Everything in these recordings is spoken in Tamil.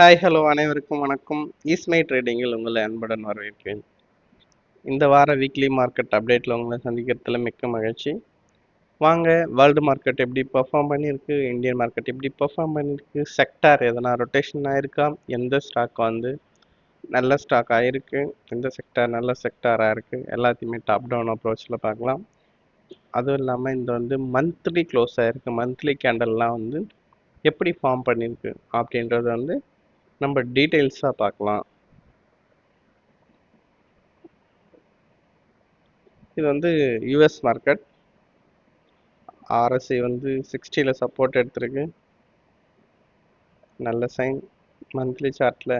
ஹாய் ஹலோ அனைவருக்கும் வணக்கம். ஈஸ்மை ட்ரேடிங்கில் உங்களை அன்புடன் வரவேற்கிறேன். இந்த வார வீக்லி மார்க்கெட் அப்டேட்டில் உங்களை சந்திக்கிறதுல மிக்க மகிழ்ச்சி. வாங்க, வேர்ல்டு மார்க்கெட் எப்படி பெர்ஃபார்ம் பண்ணியிருக்கு, இந்தியன் மார்க்கெட் எப்படி பெர்ஃபார்ம் பண்ணியிருக்கு, செக்டார் எதனா ரொட்டேஷன் ஆயிருக்கா, எந்த ஸ்டாக் வந்து நல்ல ஸ்டாக் ஆயிருக்கு, எந்த செக்டார் நல்ல செக்டாராக இருக்குது, எல்லாத்தையுமே டாப் டவுன் அப்ரோச்சில் பார்க்கலாம். அதுவும் இல்லாமல் இந்த வந்து மந்த்லி க்ளோஸ் ஆகிருக்கு, மந்த்லி கேண்டல்லாம் வந்து எப்படி ஃபார்ம் பண்ணியிருக்கு அப்படின்றது வந்து நம்ம டீட்டெயில்ஸாக பார்க்கலாம். இது வந்து யூஎஸ் மார்க்கெட். ஆர்எஸ்ஐ வந்து 60ல் சப்போர்ட் எடுத்திருக்கு, நல்ல சைன். மந்த்லி சார்ட்டில்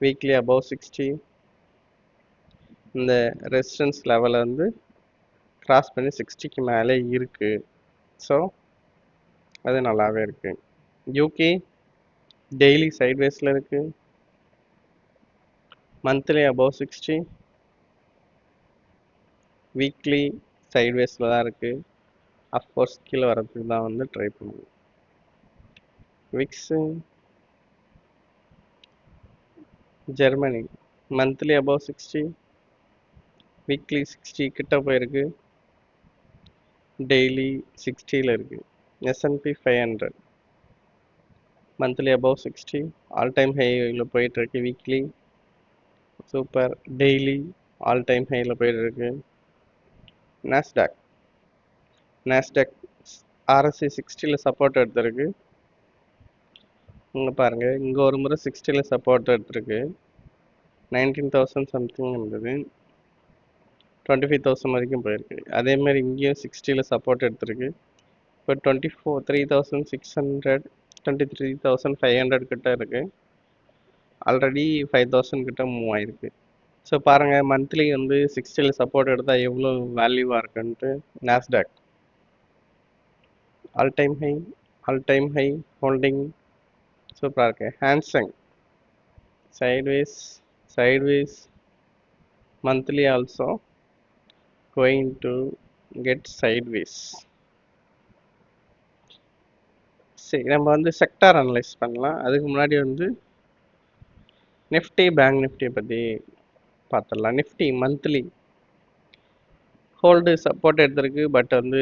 வீக்லி அபவ் 60, இந்த ரெசிஸ்டன்ஸ் லெவலை வந்து கிராஸ் பண்ணி 60க்கு மேலே இருக்குது. ஸோ அது நல்லாவே இருக்குது. யூகே டெய்லி சைட்வேஸில் இருக்குது, மந்த்லி அபவ் 60, வீக்லி சைட்வேஸில் தான் இருக்குது. அஃப்கோர்ஸ் கீழே வரதுக்கு தான் வந்து ட்ரை பண்ணுவோம். VIX Germany monthly above 60, weekly 60 கிட்ட போயிருக்கு, டெய்லி 60ல் இருக்குது. S&P 500 monthly above 60, all time ஹையில் போயிட்டுருக்கு. Weekly super, daily all time ஹையில் போயிட்டுருக்கு. நாஸ்டாக் RSI 60ல் சப்போர்ட் எடுத்திருக்கு. இங்கே பாருங்கள், இங்கே ஒரு முறை 60ல் சப்போர்ட் எடுத்திருக்கு. 19,000 சம்திங் இருந்தது, 25,000 வரைக்கும் போயிருக்கு. அதேமாதிரி இங்கேயும் 60ல் சப்போர்ட் எடுத்திருக்கு. இப்போ 3,600 23,500 கிட்ட இருக்குது. ஆல்ரெடி 5,000 கிட்ட மூவ் ஆயிருக்கு. ஸோ பாருங்கள், மந்த்லி வந்து 60ல் சப்போர்ட் எடுத்தால் எவ்வளோ வேல்யூவாக இருக்குன்ட்டு. Nasdaq all time high holding சூப்பராக இருக்கு. Hang Seng sideways monthly also going to get sideways. சரி, நம்ம வந்து செக்டார் அனலைஸ் பண்ணலாம். அதுக்கு முன்னாடி வந்து நிஃப்டி பேங்க் நிஃப்டியை பற்றி பார்த்துடலாம். நிஃப்டி மந்த்லி ஹோல்டு சப்போர்ட் எடுத்திருக்கு, பட் வந்து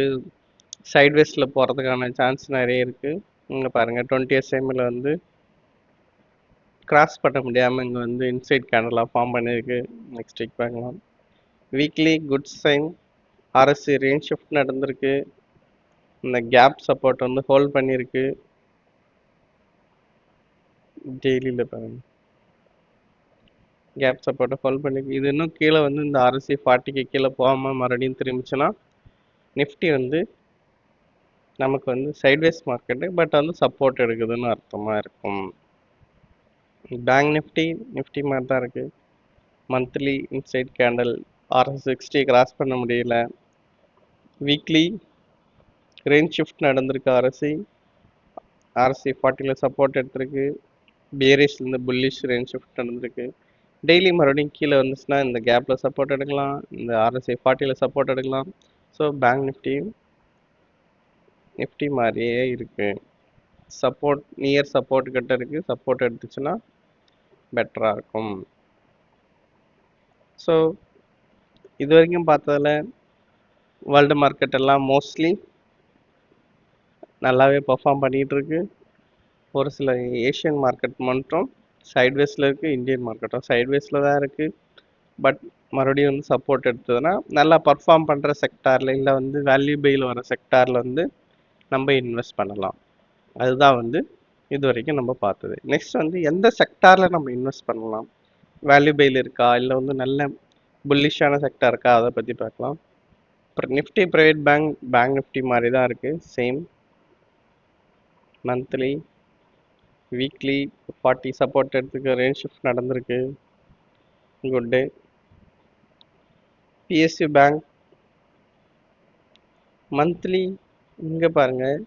சைட்வேஸில் போகிறதுக்கான சான்ஸ் நிறைய இருக்குது. இங்கே பாருங்கள், 20 SMல வந்து கிராஸ் பண்ண முடியாமல் இங்கே வந்து இன்சைட் கேண்டலாக ஃபார்ம் பண்ணியிருக்கு. நெக்ஸ்ட் வீக் பார்க்கலாம். Weekly good sign. RSI range shift நடந்திருக்கு, இந்த கேப் சப்போர்ட் வந்து ஹோல்ட் பண்ணியிருக்கு. டெய்லியில் பாருங்கள், கேப் சப்போர்ட்டை ஹோல்ட் பண்ணியிருக்கு. இது இன்னும் கீழே வந்து இந்த RSI 40க்கு கீழே போகாமல் மறுபடியும் திரும்பிச்சுன்னா நிஃப்டி வந்து நமக்கு வந்து சைட்வேஸ் மார்க்கெட்டு, பட் வந்து சப்போர்ட் எடுக்குதுன்னு அர்த்தமாக இருக்கும். பேங்க் நிஃப்டி மாதிரி தான் இருக்குது. Monthly inside candle RSI 60 cross பண்ண முடியல. வீக்லி ரேஞ்ச் ஷிஃப்ட் நடந்திருக்கு. RSI 40ல் சப்போர்ட் எடுத்திருக்கு, பியரிஷ்லேருந்து புல்லிஷ் ரேஞ்ச் ஷிஃப்ட் நடந்திருக்கு. டெய்லி மறுபடியும் கீழே வந்துச்சுன்னா இந்த கேப்பில் சப்போர்ட் எடுக்கலாம், இந்த RSI 40ல் சப்போர்ட் எடுக்கலாம். ஸோ பேங்க் நிஃப்டி மாதிரியே இருக்குது. சப்போர்ட் நியர் சப்போர்ட் கிட்ட இருக்குது. சப்போர்ட் எடுத்துச்சுன்னா பெட்டராக இருக்கும். ஸோ இது வரைக்கும் பார்த்ததில் வேர்ல்டு மார்க்கெட் எல்லாம் மோஸ்ட்லி நல்லாவே பர்ஃபார்ம் பண்ணிகிட்ருக்கு. ஒரு சில ஏஷியன் மார்க்கெட் மட்டும் சைட்வேஸில் இருக்குது. இந்தியன் மார்க்கெட்டும் சைட்வேஸில் தான் இருக்குது. பட் மறுபடியும் வந்து சப்போர்ட் எடுத்ததுன்னா நல்லா பர்ஃபார்ம் பண்ணுற செக்டாரில், இல்லை வந்து வேல்யூ பையில் வர செக்டாரில் வந்து நம்ம இன்வெஸ்ட் பண்ணலாம். அதுதான் வந்து இது வரைக்கும் நம்ம பார்த்தது. நெக்ஸ்ட் வந்து எந்த செக்டாரில் நம்ம இன்வெஸ்ட் பண்ணலாம், வேல்யூ பையில் இருக்கா, இல்லை வந்து நல்ல புல்லிஷான செக்டார் இருக்கா, அதை பற்றி பார்க்கலாம். அப்புறம் நிஃப்டி ப்ரைவேட் பேங்க் நிஃப்டி மாதிரி தான் இருக்குது. சேம் மந்த்லி வீக்லி 40 சப்போர்ட் எடுத்துக்க ரேஞ்ச் ஷிஃப்ட் நடந்திருக்கு. Good day. PSU bank monthly இங்கே பாருங்கள்,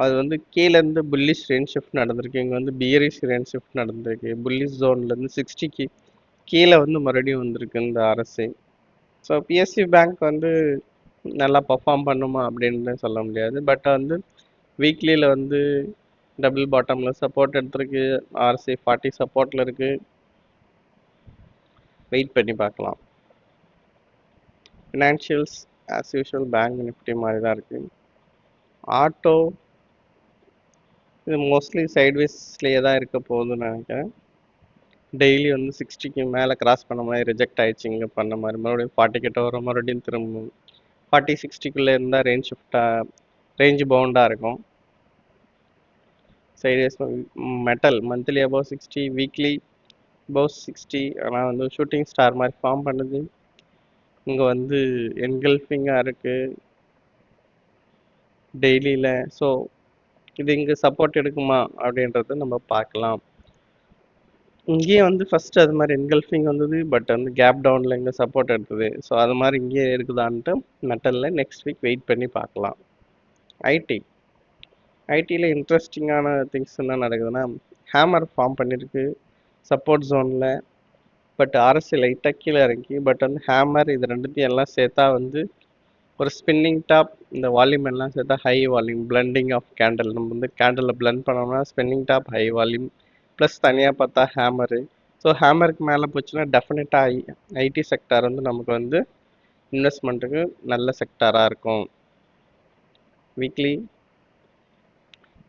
அது வந்து கீழேருந்து புல்லிஷ் ரேஞ்ச் ஷிஃப்ட் நடந்திருக்கு. இங்கே வந்து பியரிஷ் ரேஞ்ச் ஷிஃப்ட் நடந்திருக்கு. புல்லிஷ் ஜோன்லேருந்து 60க்கு கீழே வந்து மறுபடியும் வந்திருக்கு இந்த RSI. ஸோ PSU பேங்க் வந்து நல்லா பர்ஃபார்ம் பண்ணுமா அப்படின்னு சொல்ல முடியாது. பட் வந்து வீக்லியில் வந்து டபுள் பாட்டமில் சப்போர்ட் எடுத்திருக்கு. RSI 40 சப்போர்ட்டில் இருக்குது. வெயிட் பண்ணி பார்க்கலாம். Financials as usual bank Nifty மாதிரி தான் இருக்குது. ஆட்டோ இது மோஸ்ட்லி சைட்வேஸ்லேயே தான் இருக்க போகுதுன்னு நினைக்கிறேன். டெய்லி வந்து 60க்கு மேலே கிராஸ் பண்ண மாதிரி ரிஜெக்ட் ஆயிடுச்சு. இங்கே பண்ண மாதிரி மறுபடியும் 40 கிட்ட வரும், மறுபடியும் திரும்பும். 40 60க்குள்ளே இருந்தால் ரேஞ்ச் பவுண்டாக இருக்கும். Sideways metal monthly above 60, weekly above 60. ஆனால் வந்து ஷூட்டிங் ஸ்டார் மாதிரி ஃபார்ம் பண்ணுது. இங்கே வந்து என்கல்ஃபிங்காக இருக்குது டெய்லியில். ஸோ இது இங்கே சப்போர்ட் எடுக்குமா அப்படின்றத நம்ம பார்க்கலாம். இங்கேயே வந்து ஃபஸ்ட்டு அது மாதிரி என்கல்ஃபிங் வந்தது, பட் வந்து கேப் டவுனில் இங்கே சப்போர்ட் எடுத்தது. ஸோ அது மாதிரி இங்கேயே இருக்குதான்ட்டு மெட்டலில் நெக்ஸ்ட் வீக் வெயிட் பண்ணி பார்க்கலாம். ஐடியில் இன்ட்ரெஸ்டிங்கான திங்ஸ் என்ன நடக்குதுன்னா, ஹேமர் ஃபார்ம் பண்ணியிருக்கு சப்போர்ட் ஜோனில். பட் RSI லைட்டாக கீழே இறங்கி, பட் வந்து ஹேமர் இது ரெண்டுத்தையும் எல்லாம் சேர்த்தா வந்து ஒரு ஸ்பின்னிங் டாப். இந்த வால்யூம் எல்லாம் சேர்த்தா high volume blending of candle. நம்ம வந்து கேண்டிலில் பிளண்ட் பண்ணோம்னா spinning top high volume plus தனியாக பார்த்தா ஹேமரு. ஸோ ஹேமருக்கு மேலே போச்சுன்னா டெஃபினட்டாக ஐடி செக்டார் வந்து நமக்கு வந்து இன்வெஸ்ட்மெண்ட்டுக்கு நல்ல செக்டாராக இருக்கும்.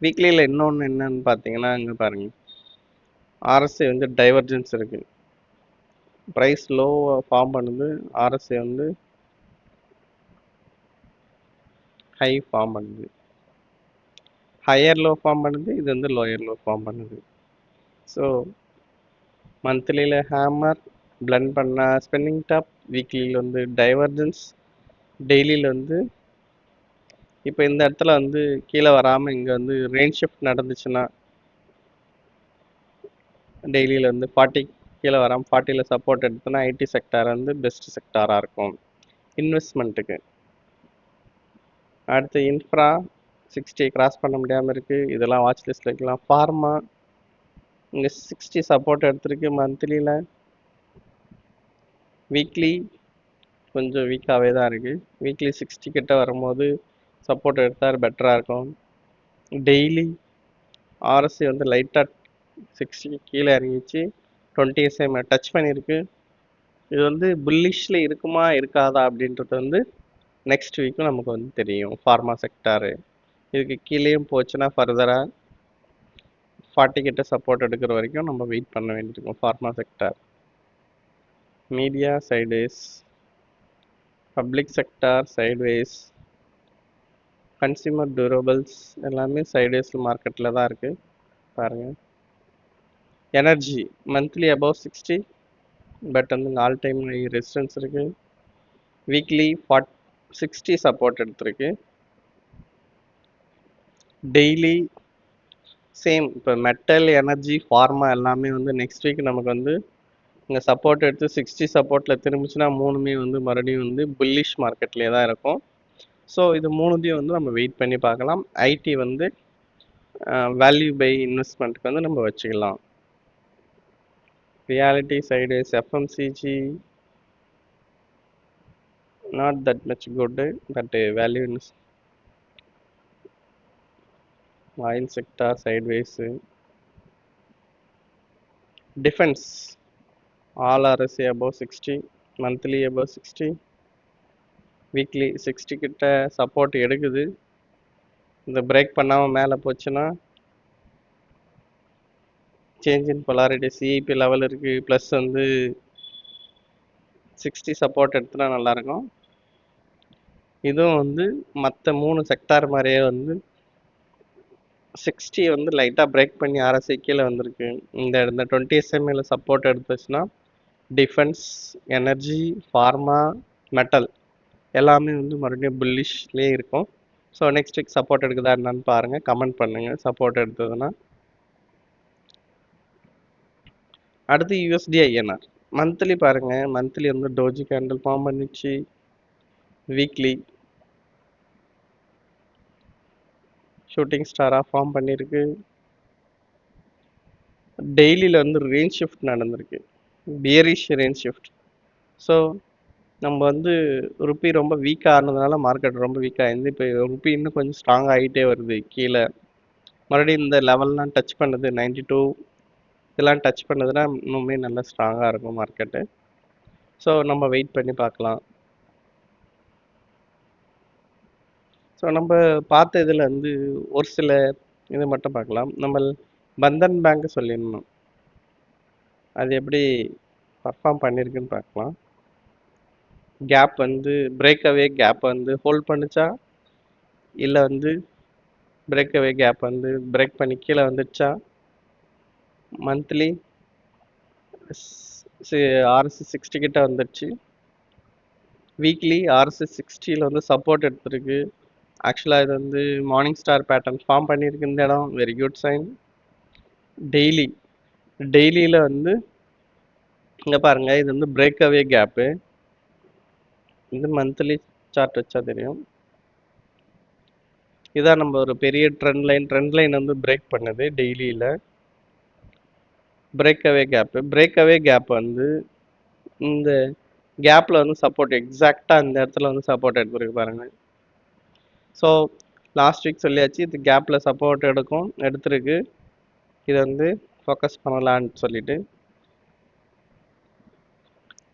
வீக்லியில் இன்னொன்று என்னன்னு பார்த்தீங்கன்னா, இங்கே பாருங்கள், RSI வந்து டைவர்ஜென்ஸ் இருக்குது. ப்ரைஸ் லோ ஃபார்ம் பண்ணுது, RSI வந்து ஹை ஃபார்ம் பண்ணுது. ஹையர் லோ ஃபார்ம் பண்ணுது, இது வந்து லோயர் லோ ஃபார்ம் பண்ணுது. ஸோ மந்த்லியில் ஹேமர் பிளண்ட் பண்ண ஸ்பென்னிங் டாப், வீக்லியில் வந்து டைவர்ஜென்ஸ், டெய்லியில் வந்து இப்போ இந்த இடத்துல வந்து கீழே வராமல் இங்கே வந்து ரேஞ்ச் ஷிஃப்ட் நடந்துச்சுன்னா டெய்லியில் வந்து 40 கீழே வராமல் 40ல் சப்போர்ட் எடுத்தோன்னா ஐடி செக்டார் வந்து பெஸ்ட் செக்டாராக இருக்கும் இன்வெஸ்ட்மெண்ட்டுக்கு. அடுத்து இன்ஃப்ரா 60 கிராஸ் பண்ண முடியாமல் இருக்குது, இதெல்லாம் வாட்ச் லிஸ்ட்டில் வைக்கலாம். ஃபார்மா இங்கே 60 சப்போர்ட் எடுத்திருக்கு மந்த்லியில். வீக்லி கொஞ்சம் வீக்காகவே தான் இருக்குது. வீக்லி 60 கிட்ட வரும்போது சப்போர்ட் எடுத்தால் பெட்டராக இருக்கும். டெய்லி RSI வந்து லைட்டாக 60 கீழே இறங்கிச்சு, 20 SMA டச் பண்ணியிருக்கு. இது வந்து புல்லிஷில் இருக்குமா இருக்காதா அப்படின்றது வந்து நெக்ஸ்ட் வீக்கும் நமக்கு வந்து தெரியும். ஃபார்மா செக்டாரு இதுக்கு கீழேயும் போச்சுன்னா ஃபர்தராக 40 கிட்ட சப்போர்ட் எடுக்கிற வரைக்கும் நம்ம வெயிட் பண்ண வேண்டியிருக்கும் pharma sector. Media sideways, public sector sideways, consumer durables எல்லாமே சைட்வேஸ் மார்க்கெட்டில் தான் இருக்குது. பாருங்கள், எனர்ஜி மந்த்லி அபவ் 60, பட் வந்து ஆல் டைம் ஹை ரெசிஸ்டன்ஸ் இருக்குது. வீக்லி 60 சப்போர்ட் எடுத்திருக்கு. Daily same. இப்போ மெட்டல், எனர்ஜி, ஃபார்மா எல்லாமே வந்து நெக்ஸ்ட் வீக் நமக்கு வந்து இங்கே சப்போர்ட் எடுத்து 60 சப்போர்ட்டில் திரும்பிச்சுன்னா மூணுமே வந்து மறுபடியும் வந்து புல்லிஷ் மார்க்கெட்லேயே தான் இருக்கும். ஸோ இது மூணுத்தையும் வந்து நம்ம வெயிட் பண்ணி பார்க்கலாம். ஐடி வந்து வேல்யூ பை இன்வெஸ்ட்மெண்ட்டுக்கு வந்து நம்ம வச்சுக்கலாம். Reality sideways, FMCG not that much good, but value oil sector sideways. Defence all RSI above 60, monthly above 60, weekly 60 கிட்ட சப்போர்ட் எடுக்குது. இந்த பிரேக் பண்ணாமல் மேலே போச்சுன்னா change in polarity CIP level இருக்குது, ப்ளஸ் வந்து 60 சப்போர்ட் எடுத்துனா நல்லாயிருக்கும். இதுவும் வந்து மற்ற 3 செக்டார் மாதிரியே வந்து 60 வந்து லைட்டாக பிரேக் பண்ணி RSI கீழே வந்திருக்கு. இந்த 20 SMAல சப்போர்ட் எடுத்துச்சுன்னா டிஃபென்ஸ், எனர்ஜி, ஃபார்மா, மெட்டல் எல்லாமே வந்து மறுபடியும் புல்லிஷ்லேயே இருக்கும். ஸோ நெக்ஸ்ட் வீக் சப்போர்ட் எடுக்குதா என்னன்னு பாருங்கள், கமெண்ட் பண்ணுங்கள் சப்போர்ட் எடுத்ததுன்னா. அடுத்து USD INR மந்த்லி பாருங்கள், மந்த்லி வந்து டோஜி கேண்டில் ஃபார்ம் பண்ணிச்சு. வீக்லி ஷூட்டிங் ஸ்டாராக ஃபார்ம் பண்ணியிருக்கு. டெய்லியில் வந்து ரேஞ்ச் ஷிஃப்ட் நடந்திருக்கு, பியரிஷ் ரேஞ்ச் ஷிஃப்ட். ஸோ நம்ம வந்து ருப்பி ரொம்ப வீக்காக ஆனதுனால மார்க்கெட் ரொம்ப வீக்காக இருந்து இப்போ ருப்பி இன்னும் கொஞ்சம் ஸ்ட்ராங் ஆகிட்டே வருது கீழே. மறுபடியும் இந்த லெவல்லாம் டச் பண்ணுது 92 இதெல்லாம் டச் பண்ணுதுன்னா இன்னுமே நல்லா ஸ்ட்ராங்காக இருக்கும் மார்க்கெட்டு. ஸோ நம்ம வெயிட் பண்ணி பார்க்கலாம். ஸோ நம்ம பார்த்த இதில் வந்து ஒரு சில இது மட்டும் பார்க்கலாம். நம்ம பந்தன் பேங்க் சொல்லியிருந்தோம், அது எப்படி பர்ஃபார்ம் பண்ணியிருக்குன்னு பார்க்கலாம். கேப் வந்து பிரேக்அவே கேப் வந்து ஹோல்ட் பண்ணுச்சா, இல்லை வந்து பிரேக்அவே கேப் வந்து பிரேக் பண்ணி கீழே வந்துடுச்சா, மந்த்லி RSI 60 கிட்ட வந்துடுச்சு, வீக்லி RSI 60ல் வந்து சப்போர்ட் எடுத்திருக்கு. ஆக்சுவலாக இது வந்து மார்னிங் ஸ்டார் பேட்டர்ன் ஃபார்ம் பண்ணியிருக்கு இந்த இடம், வெரி குட் சைன். டெய்லியில் வந்து இங்கே பாருங்கள், இது வந்து பிரேக்அவே கேப்பு. இது மந்த்லி சார்ட் வச்சா தெரியும். இதான் நம்ம ஒரு பெரிய ட்ரெண்ட் லைன் வந்து பிரேக் பண்ணுது டெய்லியில். பிரேக்அவே கேப் வந்து இந்த கேப்பில் வந்து சப்போர்ட் எக்ஸாக்டாக இந்த இடத்துல வந்து சப்போர்ட் எடுத்துருக்கு பாருங்கள். ஸோ லாஸ்ட் வீக் சொல்லியாச்சு, இது கேப்பில் சப்போர்ட் எடுத்திருக்கு. இதை வந்து ஃபோக்கஸ் பண்ணலான்னு சொல்லிட்டு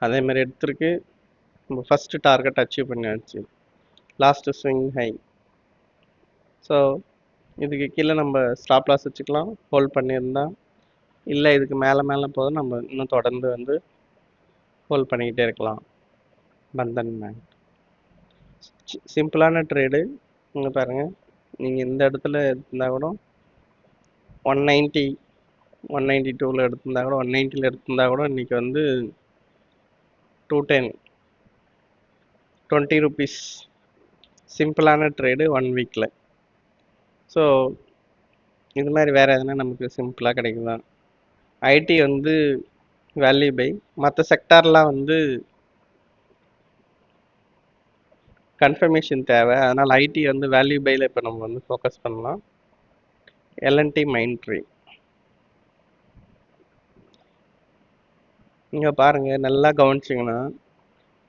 அதே மாதிரி எடுத்திருக்கு. நம்ம ஃபஸ்ட்டு டார்கெட் அச்சீவ் பண்ணியாச்சு, லாஸ்ட்டு ஸ்விங் ஹை. ஸோ இதுக்கு கீழே நம்ம ஸ்டாப் லாஸ் வச்சுக்கலாம் ஹோல்ட் பண்ணியிருந்தா. இல்லை இதுக்கு மேலே போதும், நம்ம இன்னும் தொடர்ந்து வந்து ஹோல்ட் பண்ணிக்கிட்டே இருக்கலாம். பந்தன் பேங்க் சிம்பிளான ட்ரேடு. இங்கே பாருங்கள், நீங்கள் இந்த இடத்துல இருந்தால் கூட 190 192ல் எடுத்திருந்தா கூட 190ல் எடுத்திருந்தா கூட இன்றைக்கி வந்து 210 20 rupees சிம்பிளான ட்ரேடு 1 வீக்கில். ஸோ இது மாதிரி வேறு எதுனா நமக்கு சிம்பிளாக கிடைக்குதா? ஐடி வந்து வேல்யூ பை, மற்ற செக்டார்லாம் வந்து கன்ஃபர்மேஷன் தேவை. அதனால் ஐடி வந்து வேல்யூ பையில் இப்போ நம்ம வந்து ஃபோக்கஸ் பண்ணலாம். எல்என்டி மைண்ட்ரி இங்கே பாருங்கள், நல்லா கவனிச்சிங்கன்னா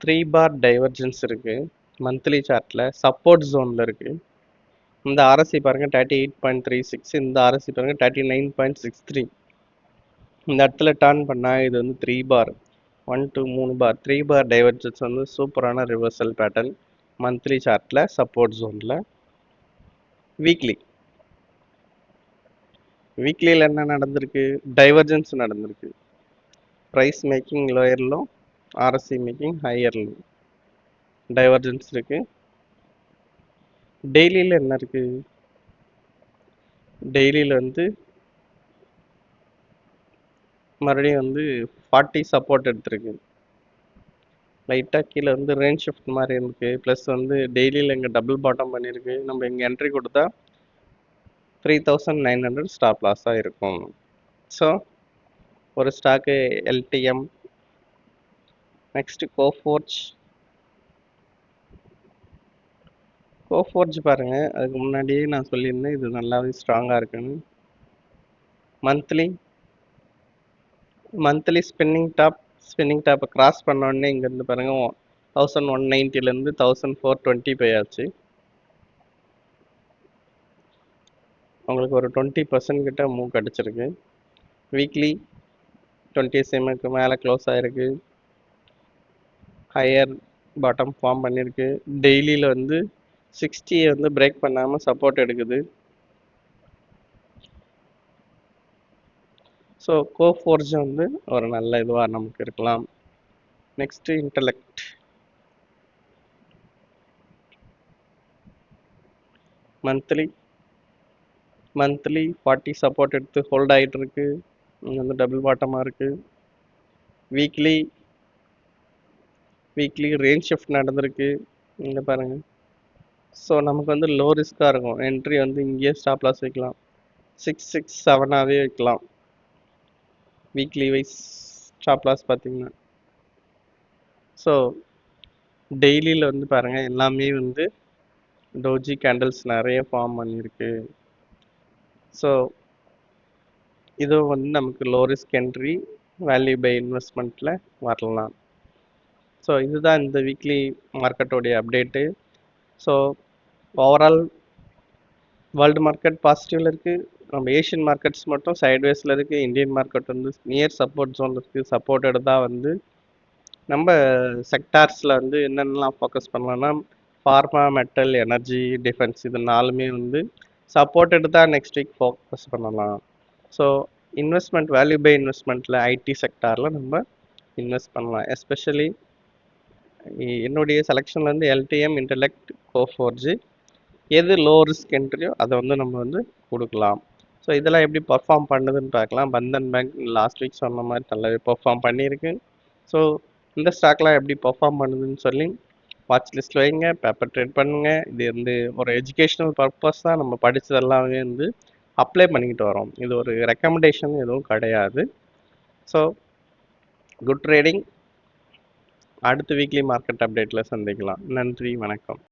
3 பார் டைவர்ஜென்ஸ் இருக்குது மந்த்லி சார்ட்டில், சப்போர்ட் ஜோனில் இருக்குது. இந்த RSI பாருங்கள் 38.36, இந்த RSI பாருங்கள் 39.63. இந்த இடத்துல டர்ன் பண்ணால் இது வந்து 3 பார் 1 2 3 பார் 3 பார் டைவர்ஜென்ஸ் வந்து சூப்பரான ரிவர்சல் பேட்டர்ன் மந்த்லி சார்ட்டில் சப்போர்ட் ஜோனில். வீக்லியில் என்ன நடந்திருக்கு? டைவர்ஜென்ஸ் நடந்திருக்கு. Price making lower low, RSI making higher low, divergence இருக்குது. டெய்லியில் என்ன இருக்குது? டெய்லியில் வந்து மறுபடியும் வந்து 40 சப்போர்ட் எடுத்திருக்கு. லைட்டாக கீழே வந்து ரேஞ்ச் ஷிஃப்ட் மாதிரி இருக்குது. ப்ளஸ் வந்து டெய்லியில் இங்கே டபுள் பாட்டம் பண்ணியிருக்கு. நம்ம இங்கே என்ட்ரி கொடுத்தா 3900 ஸ்டாப் லாஸாக இருக்கும். ஸோ ஒரு ஸ்டாக்கு எல்டிஎம். நெக்ஸ்ட்டு கோஃபோர்ஜ் பாருங்கள், அதுக்கு முன்னாடியே நான் சொல்லியிருந்தேன் இது நல்லாவே ஸ்ட்ராங்காக இருக்குன்னு. மந்த்லி ஸ்பின்னிங் டாப்பை கிராஸ் பண்ணோடனே இங்கேருந்து பாருங்கள் 1190லேருந்து 1425 ஆச்சு. உங்களுக்கு ஒரு 20% கிட்ட மூவ் கிடச்சிருக்கு. வீக்லி 20 SMA மேலே க்ளோஸ் ஆகிருக்கு, ஹையர் பாட்டம் ஃபார்ம் பண்ணியிருக்கு. டெய்லியில் வந்து 60 வந்து பிரேக் பண்ணாமல் சப்போர்ட் எடுக்குது. ஸோ கோஃபோர்ஜ் வந்து ஒரு நல்ல இதுவாக நமக்கு இருக்கலாம். Next intellect. மந்த்லி 40 சப்போர்ட் எடுத்து ஹோல்ட் ஆகிட்டு இருக்கு. இங்கே வந்து டபுள் பாட்டமாக இருக்குது. வீக்லி ரேஞ்ச் ஷிஃப்ட் நடந்திருக்கு, இங்கே பாருங்கள். ஸோ நமக்கு வந்து லோ ரிஸ்க்காக இருக்கும். என்ட்ரி வந்து இங்கேயே ஸ்டாப் லாஸ் வைக்கலாம், 667ஆகவே வைக்கலாம். வீக்லி வைஸ் ஸ்டாப் லாஸ் பார்த்தீங்கன்னா. ஸோ டெய்லியில் வந்து பாருங்கள், எல்லாமே வந்து டோஜி கேண்டில்ஸ் நிறைய ஃபார்ம் பண்ணியிருக்கு. ஸோ இதுவும் வந்து நமக்கு low risk entry, value buy இன்வெஸ்ட்மெண்ட்டில் வரலாம். ஸோ இதுதான் இந்த வீக்லி மார்க்கெட்டோடைய update. So overall world market பாசிட்டிவ்ல இருக்கு. நம்ம ஏஷியன் மார்க்கெட்ஸ் மட்டும் சைட்வேஸ்ல இருக்கு. இந்தியன் மார்க்கெட் வந்து நியர் சப்போர்ட் ஜோன் இருக்கு. சப்போர்ட்டட் தான் வந்து நம்ம செக்டார்ஸில் வந்து என்னென்னலாம் ஃபோக்கஸ் பண்ணலாம்னா ஃபார்மா, மெட்டல், எனர்ஜி, டிஃபென்ஸ் இது நாலுமே வந்து சப்போர்ட்டட் தான் நெக்ஸ்ட் வீக் ஃபோக்கஸ் பண்ணலாம். ஸோ இன்வெஸ்ட்மெண்ட் வேல்யூ பை இன்வெஸ்ட்மெண்ட்டில் ஐடி செக்டாரில் நம்ம இன்வெஸ்ட் பண்ணலாம். எஸ்பெஷலி என்னுடைய செலெக்ஷனில் வந்து எல்டிஎம், இன்டெலெக்ட், கோ4ஜி எது லோ ரிஸ்க் என்ட்ரியோ அதை வந்து நம்ம வந்து கொடுக்கலாம். ஸோ இதெல்லாம் எப்படி பர்ஃபார்ம் பண்ணுதுன்னு பார்க்கலாம். பந்தன் பேங்க் லாஸ்ட் வீக் சொன்ன மாதிரி நல்லாவே பர்ஃபார்ம் பண்ணியிருக்கு. ஸோ இந்த ஸ்டாக்லாம் எப்படி பர்ஃபார்ம் பண்ணுதுன்னு சொல்லி வாட்ச் லிஸ்ட்டில் வைங்க, பேப்பர் ட்ரேட் பண்ணுங்கள். இது வந்து ஒரு எஜுகேஷ்னல் பர்பஸ் தான், நம்ம படித்ததெல்லாமே வந்து அப்ளை பண்ணிக்கிட்டு வரோம். இது ஒரு ரெக்கமெண்டேஷன் எதுவும் கிடையாது. So good trading. அடுத்த வீக்லி மார்க்கெட் அப்டேட்டில் சந்திக்கலாம். நன்றி, வணக்கம்.